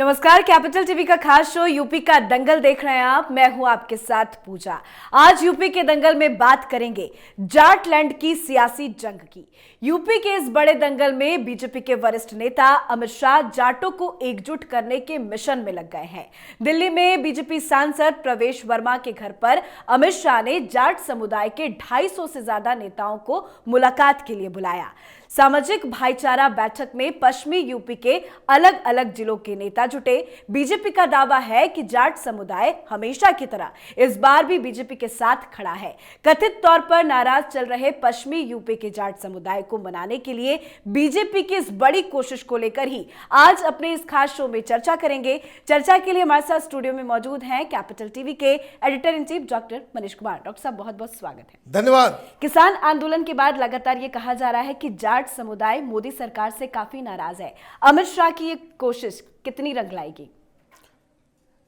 नमस्कार, capital TV का खास शो यूपी का दंगल देख रहे हैं आप। मैं हूं आपके साथ पूजा। आज यूपी के दंगल में बात करेंगे जाटलैंड की सियासी जंग की। यूपी के इस बड़े दंगल में बीजेपी के वरिष्ठ नेता अमित शाह जाटों को एकजुट करने के मिशन में लग गए हैं। दिल्ली में बीजेपी सांसद प्रवेश वर्मा के घर पर अमित शाह ने जाट समुदाय के 250 से ज्यादा नेताओं को मुलाकात के लिए बुलाया। सामाजिक भाईचारा बैठक में पश्चिमी यूपी के अलग अलग जिलों के नेता जुटे। बीजेपी का दावा है कि जाट समुदाय हमेशा की तरह इस बार भी बीजेपी के साथ खड़ा है। कथित तौर पर नाराज चल रहे पश्चिमी यूपी के जाट समुदाय को मनाने के लिए बीजेपी की इस बड़ी कोशिश को लेकर ही आज अपने इस खास शो में चर्चा करेंगे। चर्चा के लिए हमारे साथ स्टूडियो में मौजूद हैं कैपिटल टीवी के editor in chief doctor Manish Kumar. Doctor साहब, बहुत बहुत स्वागत है। धन्यवाद। किसान आंदोलन के बाद लगातार ये कहा जा रहा है कि जाट समुदाय मोदी सरकार से काफी नाराज है। अमित शाह की ये कोशिश कितनी रंग लाएगी?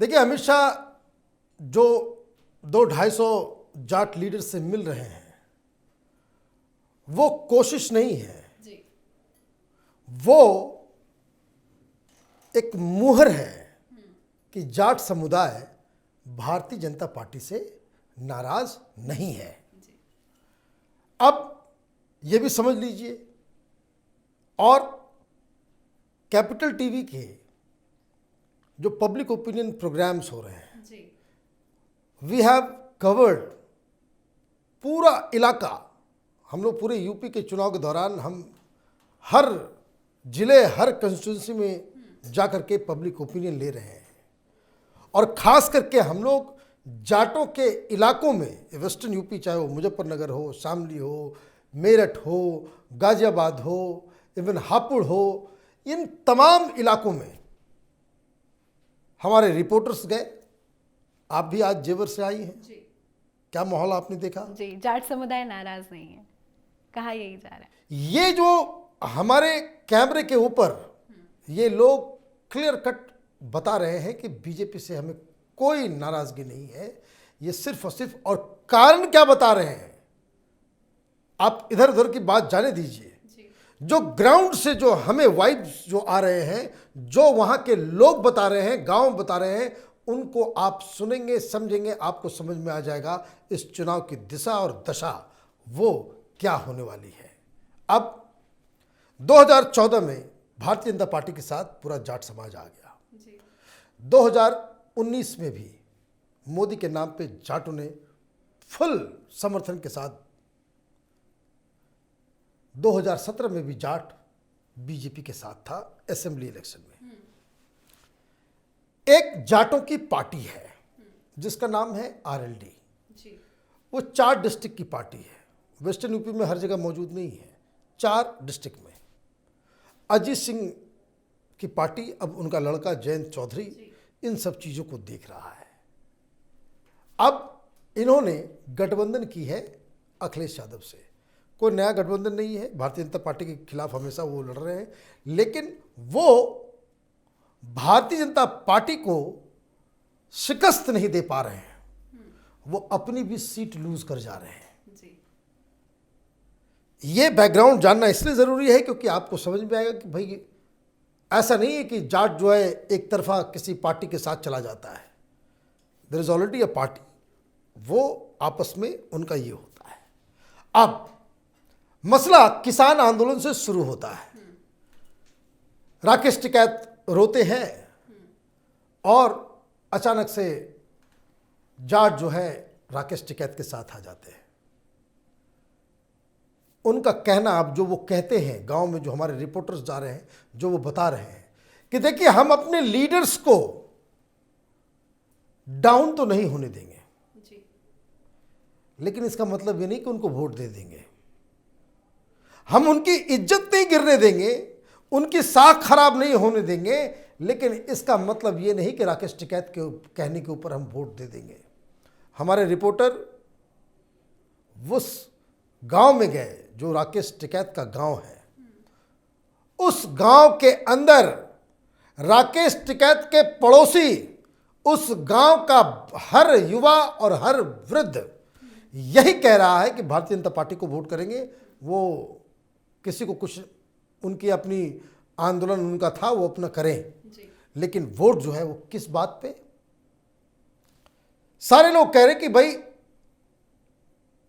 देखिए, अमित शाह जो 200-250 जाट लीडर से मिल रहे हैं, वो कोशिश नहीं है जी। वो एक मुहर है कि जाट समुदाय भारतीय जनता पार्टी से नाराज नहीं है। अब ये भी समझ लीजिए, और कैपिटल टीवी के जो पब्लिक ओपिनियन प्रोग्राम्स हो रहे हैं, वी हैव कवर्ड पूरा इलाका। हम लोग पूरे यूपी के चुनाव के दौरान हम हर जिले, हर कंस्टिट्यूंसी में जाकर के पब्लिक ओपिनियन ले रहे हैं, और ख़ास करके हम लोग जाटों के इलाकों में, वेस्टर्न यूपी, चाहे वो मुजफ्फरनगर हो, शामली हो, मेरठ हो, गाजियाबाद हो, इवन हापुड़ हो, इन तमाम इलाकों में हमारे रिपोर्टर्स गए। आप भी आज जेवर से आई हैं जी। क्या माहौल आपने देखा? जी, जाट समुदाय नाराज नहीं है, कहा यही जा रहा है। ये जो हमारे कैमरे के ऊपर ये लोग क्लियर कट बता रहे हैं कि बीजेपी से हमें कोई नाराजगी नहीं है, ये सिर्फ और सिर्फ, और कारण क्या बता रहे हैं आप इधर उधर की बात जाने दीजिए। जो ग्राउंड से जो हमें वाइब्स जो आ रहे हैं, जो वहां के लोग बता रहे हैं, गांव बता रहे हैं, उनको आप सुनेंगे, समझेंगे, आपको समझ में आ जाएगा इस चुनाव की दिशा और दशा वो क्या होने वाली है। अब 2014 में भारतीय जनता पार्टी के साथ पूरा जाट समाज आ गया। 2019 में भी मोदी के नाम पे जाटों ने फुल समर्थन के साथ, 2017 में भी जाट बीजेपी के साथ था असेंबली इलेक्शन में। एक जाटों की पार्टी है जिसका नाम है आरएलडी। वो 4 डिस्ट्रिक्ट की पार्टी है, वेस्टर्न यूपी में हर जगह मौजूद नहीं है, 4 डिस्ट्रिक्ट में। अजीत सिंह की पार्टी, अब उनका लड़का जयंत चौधरी इन सब चीज़ों को देख रहा है। अब इन्होंने गठबंधन की है अखिलेश यादव से। कोई नया गठबंधन नहीं है, भारतीय जनता पार्टी के खिलाफ हमेशा वो लड़ रहे हैं, लेकिन वो भारतीय जनता पार्टी को शिकस्त नहीं दे पा रहे हैं। वो अपनी भी सीट लूज कर जा रहे हैं जी। ये बैकग्राउंड जानना इसलिए ज़रूरी है क्योंकि आपको समझ में आएगा कि भाई ऐसा नहीं है कि जाट जो है एक तरफा किसी पार्टी के साथ चला जाता है। There is already a party, वो आपस में उनका ये होता है। अब मसला किसान आंदोलन से शुरू होता है। राकेश टिकैत रोते हैं और अचानक से जाट जो है राकेश टिकैत के साथ आ जाते हैं। उनका कहना, अब जो वो कहते हैं गांव में, जो हमारे रिपोर्टर्स जा रहे हैं, जो वो बता रहे हैं कि देखिए, हम अपने लीडर्स को डाउन तो नहीं होने देंगे जी। लेकिन इसका मतलब ये नहीं कि उनको वोट दे देंगे। हम उनकी इज्जत नहीं गिरने देंगे, उनकी साख खराब नहीं होने देंगे, लेकिन इसका मतलब ये नहीं कि राकेश टिकैत के कहने के ऊपर हम वोट दे देंगे। हमारे रिपोर्टर उस गांव में गए जो राकेश टिकैत का गांव है। उस गांव के अंदर राकेश टिकैत के पड़ोसी, उस गांव का हर युवा और हर वृद्ध यही कह रहा है कि भारतीय जनता पार्टी को वोट करेंगे। वो किसी को कुछ, उनकी अपनी आंदोलन उनका था, वो अपना करें, लेकिन वोट जो है वो किस बात पे? सारे लोग कह रहे कि भाई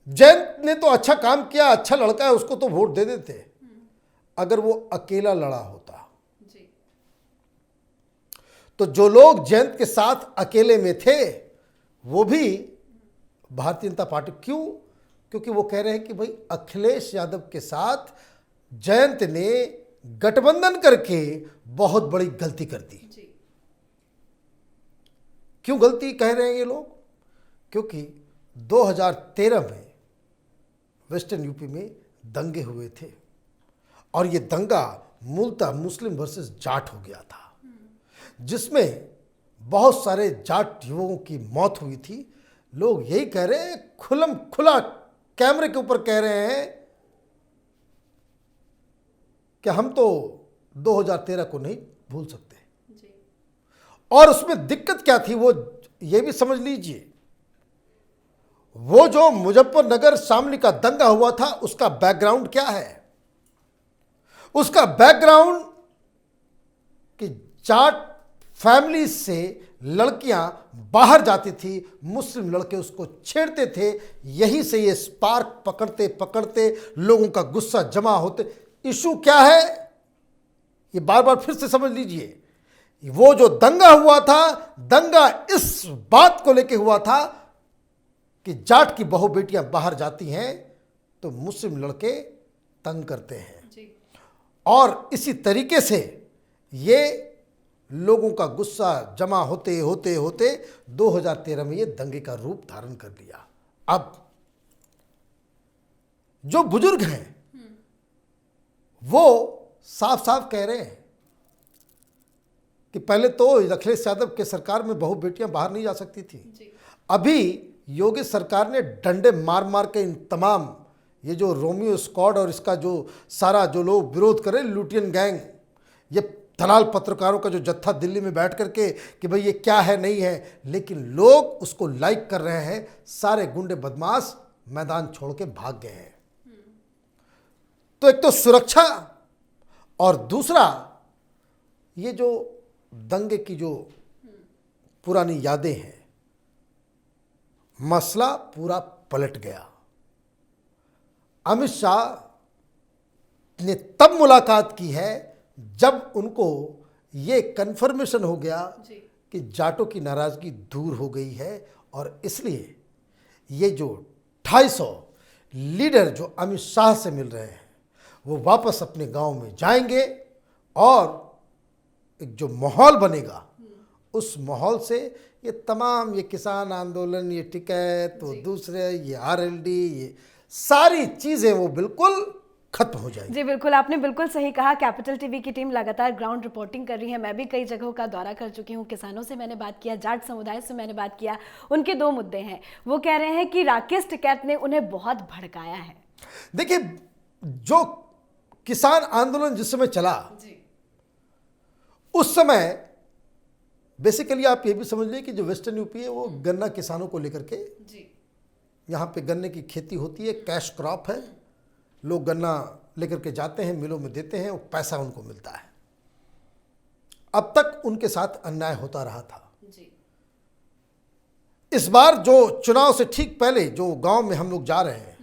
जयंत ने तो अच्छा काम किया, अच्छा लड़का है, उसको तो वोट दे देते अगर वो अकेला लड़ा होता। तो जो लोग जयंत के साथ अकेले में थे वो भी भारतीय जनता पार्टी, क्यों? क्योंकि वो कह रहे हैं कि भाई अखिलेश यादव के साथ जयंत ने गठबंधन करके बहुत बड़ी गलती कर दी। क्यों गलती कह रहे हैं ये लोग? क्योंकि 2013 में वेस्टर्न यूपी में दंगे हुए थे और ये दंगा मूलतः मुस्लिम वर्सेस जाट हो गया था, जिसमें बहुत सारे जाट युवकों की मौत हुई थी। लोग यही कह रहे हैं, खुला कैमरे के ऊपर कह रहे हैं कि हम तो 2013 को नहीं भूल सकते। और उसमें दिक्कत क्या थी वो ये भी समझ लीजिए। वो जो मुजफ्फरनगर शामली का दंगा हुआ था उसका बैकग्राउंड क्या है? उसका बैकग्राउंड कि जाट फैमिली से लड़कियां बाहर जाती थी, मुस्लिम लड़के उसको छेड़ते थे। यहीं से ये स्पार्क पकड़ते पकड़ते लोगों का गुस्सा जमा होते। इशू क्या है ये बार बार फिर से समझ लीजिए। वो जो दंगा हुआ था, दंगा इस बात को लेके हुआ था कि जाट की बहू बेटियां बाहर जाती हैं तो मुस्लिम लड़के तंग करते हैं और इसी तरीके से ये लोगों का गुस्सा जमा होते होते होते 2013 में ये दंगे का रूप धारण कर लिया। अब जो बुजुर्ग हैं वो साफ साफ कह रहे हैं कि पहले तो अखिलेश यादव के सरकार में बहू बेटियां बाहर नहीं जा सकती थी। अभी योगी सरकार ने डंडे मार मार के इन तमाम ये जो रोमियो स्क्वाड और इसका जो सारा जो लोग विरोध कर रहे हैं, लुटियन गैंग, ये दलाल पत्रकारों का जो जत्था दिल्ली में बैठ करके कि भाई ये क्या है नहीं है, लेकिन लोग उसको लाइक कर रहे हैं। सारे गुंडे बदमाश मैदान छोड़ के भाग गए हैं। तो एक तो सुरक्षा और दूसरा ये जो दंगे की जो पुरानी यादें हैं, मसला पूरा पलट गया। अमित शाह ने तब मुलाकात की है जब उनको ये कन्फर्मेशन हो गया कि जाटों की नाराजगी दूर हो गई है और इसलिए ये जो 250 लीडर जो अमित शाह से मिल रहे हैं वो वापस अपने गांव में जाएंगे और एक जो माहौल बनेगा उस माहौल से ये तमाम ये किसान आंदोलन, ये टिकैत, तो दूसरे ये आरएलडी, ये सारी चीज़ें वो बिल्कुल खत्म हो जाएगी। जी बिल्कुल, आपने बिल्कुल सही कहा। कैपिटल टीवी की टीम लगातार ग्राउंड रिपोर्टिंग कर रही है। मैं भी कई जगहों का दौरा कर चुकी हूँ। किसानों से मैंने बात किया, जाट समुदाय से मैंने बात किया। उनके दो मुद्दे हैं। वो कह रहे हैं कि राकेश टिकैत ने उन्हें बहुत भड़काया है। देखिए, जो किसान आंदोलन जिस समय चला उस समय बेसिकली आप ये भी समझ लीजिए कि जो वेस्टर्न यूपी है वो गन्ना किसानों को लेकर के, यहाँ पे गन्ने की खेती होती है, कैश क्रॉप है, लोग गन्ना लेकर के जाते हैं, मिलों में देते हैं, वो पैसा उनको मिलता है। अब तक उनके साथ अन्याय होता रहा था। इस बार जो चुनाव से ठीक पहले जो गांव में हम लोग जा रहे हैं,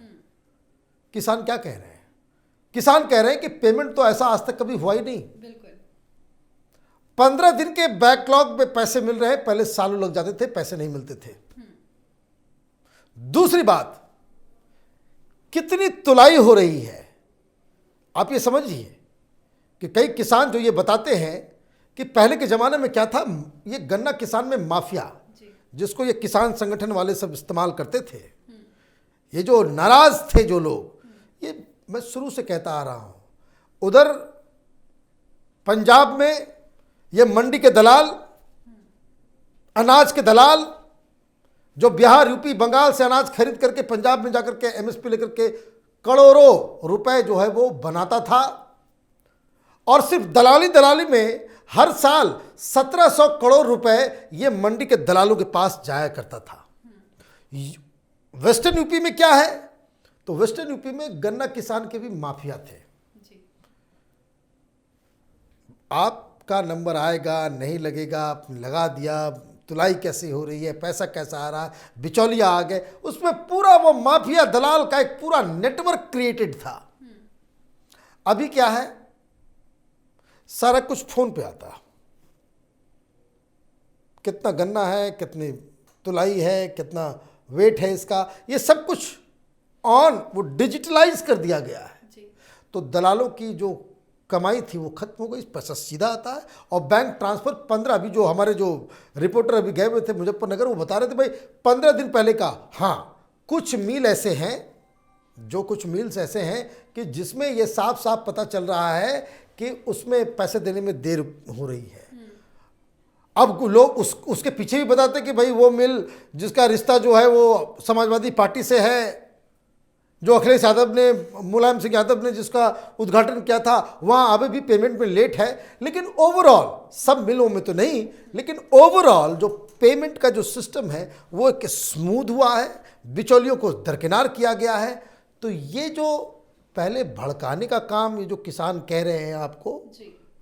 किसान क्या कह रहे हैं? किसान कह रहे हैं कि पेमेंट तो ऐसा आज तक कभी हुआ ही नहीं। 15 दिन के बैकलॉग में पैसे मिल रहे हैं, पहले सालों लग जाते थे, पैसे नहीं मिलते थे। दूसरी बात, कितनी तुलाई हो रही है आप ये समझिए कि कई किसान जो ये बताते हैं कि पहले के ज़माने में क्या था, ये गन्ना किसान में माफिया, जिसको ये किसान संगठन वाले सब इस्तेमाल करते थे। ये जो नाराज थे जो लोग, ये मैं शुरू से कहता आ रहा हूँ, उधर पंजाब में ये मंडी के दलाल, अनाज के दलाल, जो बिहार, यूपी, बंगाल से अनाज खरीद करके पंजाब में जाकर के एमएसपी लेकर के करोड़ों रुपए जो है वो बनाता था। और सिर्फ दलाली में हर साल 1700 करोड़ रुपए ये मंडी के दलालों के पास जाया करता था। वेस्टर्न यूपी में क्या है, तो वेस्टर्न यूपी में गन्ना किसान के भी माफिया थे। आपका का नंबर आएगा नहीं लगेगा, लगा दिया, तुलाई कैसे हो रही है, पैसा कैसा आ रहा है, बिचौलिया आ गए, उसमें पूरा वो माफिया दलाल का एक पूरा नेटवर्क क्रिएटेड था। अभी क्या है, सारा कुछ फोन पे आता, कितना गन्ना है, कितनी तुलाई है, कितना वेट है इसका, ये सब कुछ वो डिजिटलाइज कर दिया गया है। तो दलालों की जो कमाई थी वो खत्म हो गई, पैसा सीधा आता है। और बैंक ट्रांसफर 15, अभी जो हमारे जो रिपोर्टर अभी गए हुए थे मुजफ्फरनगर, वो बता रहे थे भाई 15 दिन पहले का। हाँ, कुछ मिल ऐसे हैं, कुछ मिल्स ऐसे हैं कि जिसमें ये साफ साफ पता चल रहा है कि उसमें पैसे देने में देर हो रही है। अब लोग उसके पीछे भी बताते कि भाई वो मिल जिसका रिश्ता जो है वो समाजवादी पार्टी से है, जो अखिलेश यादव ने, मुलायम सिंह यादव ने जिसका उद्घाटन किया था, वहाँ अभी भी पेमेंट में लेट है। लेकिन ओवरऑल, सब मिलों में तो नहीं, लेकिन ओवरऑल जो पेमेंट का जो सिस्टम है वो एक स्मूथ हुआ है, बिचौलियों को दरकिनार किया गया है। तो ये जो पहले भड़काने का काम, ये जो किसान कह रहे हैं आपको,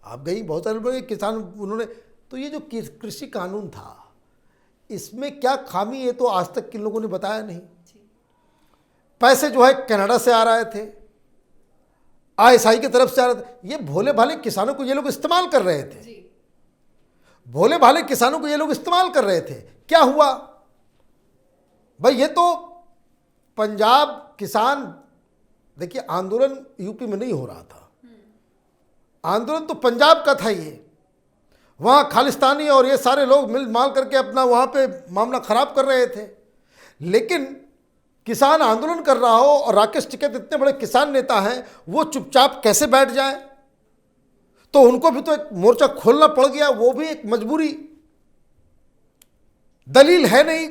आप गई बहुत सारे लोग किसान, उन्होंने तो ये जो कृषि कानून था इसमें क्या खामी है तो आज तक किन लोगों ने बताया नहीं। पैसे जो है कनाडा से आ रहे थे, आईएसआई की तरफ से आ रहे थे, ये भोले भाले किसानों को ये लोग इस्तेमाल कर रहे थे। भोले भाले किसानों को ये लोग इस्तेमाल कर रहे थे। क्या हुआ भाई, ये तो पंजाब किसान, देखिए आंदोलन यूपी में नहीं हो रहा था, आंदोलन तो पंजाब का था। ये वहाँ खालिस्तानी और ये सारे लोग मिल माल करके अपना वहाँ पे मामला खराब कर रहे थे। लेकिन किसान आंदोलन कर रहा हो और राकेश टिकैत इतने बड़े किसान नेता हैं, वो चुपचाप कैसे बैठ जाए? तो उनको भी तो एक मोर्चा खोलना पड़ गया, वो भी एक मजबूरी, दलील है नहीं।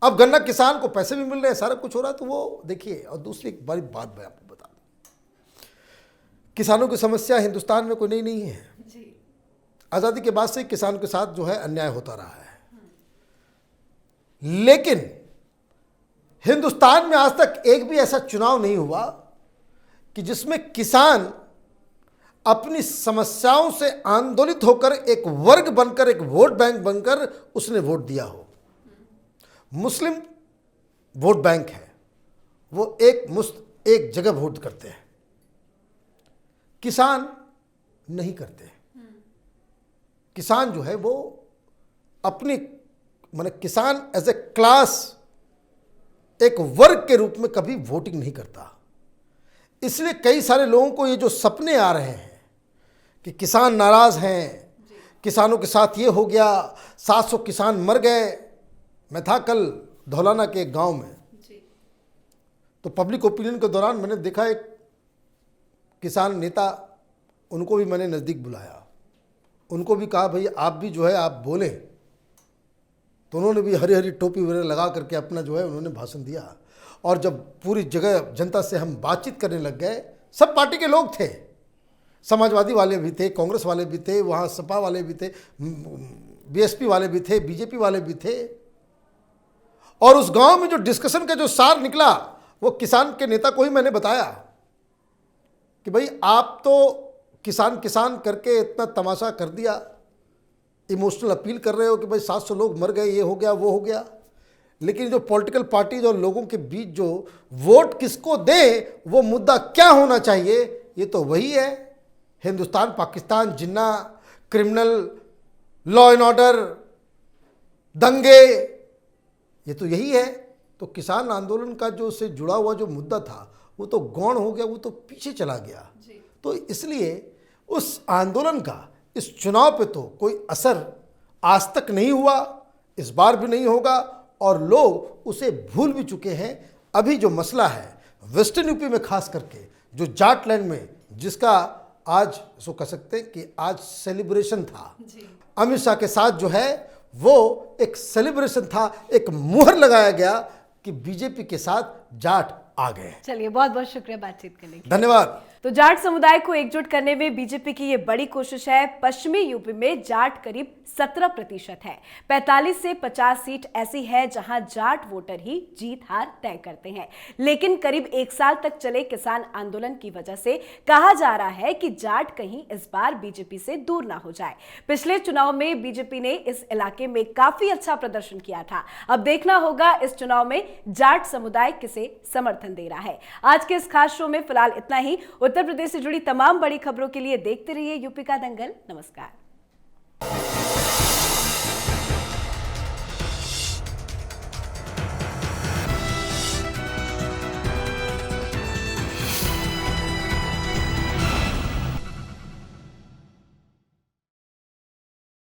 अब गन्ना किसान को पैसे भी मिल रहे हैं, सारा कुछ हो रहा है, तो वो देखिए। और दूसरी एक बड़ी बात मैं आपको बता दूं, किसानों की समस्या हिंदुस्तान में कोई नई नहीं है। आज़ादी के बाद से किसान के साथ जो है अन्याय होता रहा है, लेकिन हिंदुस्तान में आज तक एक भी ऐसा चुनाव नहीं हुआ कि जिसमें किसान अपनी समस्याओं से आंदोलित होकर एक वर्ग बनकर, एक वोट बैंक बनकर उसने वोट दिया हो। मुस्लिम वोट बैंक है, वो एक जगह वोट करते हैं, किसान नहीं करते। किसान जो है वो अपनी, माने किसान एज ए क्लास, एक वर्ग के रूप में कभी वोटिंग नहीं करता। इसलिए कई सारे लोगों को ये जो सपने आ रहे हैं कि किसान नाराज हैं, किसानों के साथ ये हो गया, 700 किसान मर गए। मैं था कल धौलाना के एक गांव में, तो पब्लिक ओपिनियन के दौरान मैंने देखा एक किसान नेता, उनको भी मैंने नज़दीक बुलाया, उनको भी कहा भाई आप भी जो है आप बोलें। तो उन्होंने भी हरी हरी टोपी वगैरह लगा करके अपना जो है उन्होंने भाषण दिया। और जब पूरी जगह जनता से हम बातचीत करने लग गए, सब पार्टी के लोग थे, समाजवादी वाले भी थे, कांग्रेस वाले भी थे, वहाँ सपा वाले भी थे, बीएसपी वाले भी थे, बीजेपी वाले भी थे। और उस गांव में जो डिस्कशन का जो सार निकला, वो किसान के नेता को ही मैंने बताया कि भाई आप तो किसान किसान करके इतना तमाशा कर दिया, इमोशनल अपील कर रहे हो कि भाई 700 लोग मर गए, ये हो गया वो हो गया, लेकिन जो पॉलिटिकल पार्टीज और लोगों के बीच जो वोट किसको दे, वो मुद्दा क्या होना चाहिए, ये तो वही है। हिंदुस्तान पाकिस्तान, जिन्ना, क्रिमिनल, लॉ एंड ऑर्डर, दंगे, ये तो यही है। तो किसान आंदोलन का जो से जुड़ा हुआ जो मुद्दा था वो तो गौण हो गया, वो तो पीछे चला गया। तो इसलिए उस आंदोलन का इस चुनाव पे तो कोई असर आज तक नहीं हुआ, इस बार भी नहीं होगा, और लोग उसे भूल भी चुके हैं। अभी जो मसला है वेस्टर्न यूपी में, खास करके जो जाट लैंड में, जिसका आज सो कह सकते हैं कि आज सेलिब्रेशन था, अमित शाह के साथ जो है वो एक सेलिब्रेशन था, एक मुहर लगाया गया कि बीजेपी के साथ जाट आ गए। चलिए, बहुत बहुत शुक्रिया बातचीत के लिए। धन्यवाद। तो जाट समुदाय को एकजुट करने में बीजेपी की ये बड़ी कोशिश है। पश्चिमी यूपी में जाट करीब 17% है। 45 से 50 सीट ऐसी है जहां जाट वोटर ही जीत हार तय करते हैं। लेकिन करीब 1 साल तक चले किसान आंदोलन की वजह से कहा जा रहा है कि जाट कहीं इस बार बीजेपी से दूर ना हो जाए। पिछले चुनाव में बीजेपी ने इस इलाके में काफी अच्छा प्रदर्शन किया था। अब देखना होगा इस चुनाव में जाट समुदाय किसे समर्थन दे रहा है। आज के इस खास शो में फिलहाल इतना ही। उत्तर प्रदेश से जुड़ी तमाम बड़ी खबरों के लिए देखते रहिए यूपी का दंगल। नमस्कार।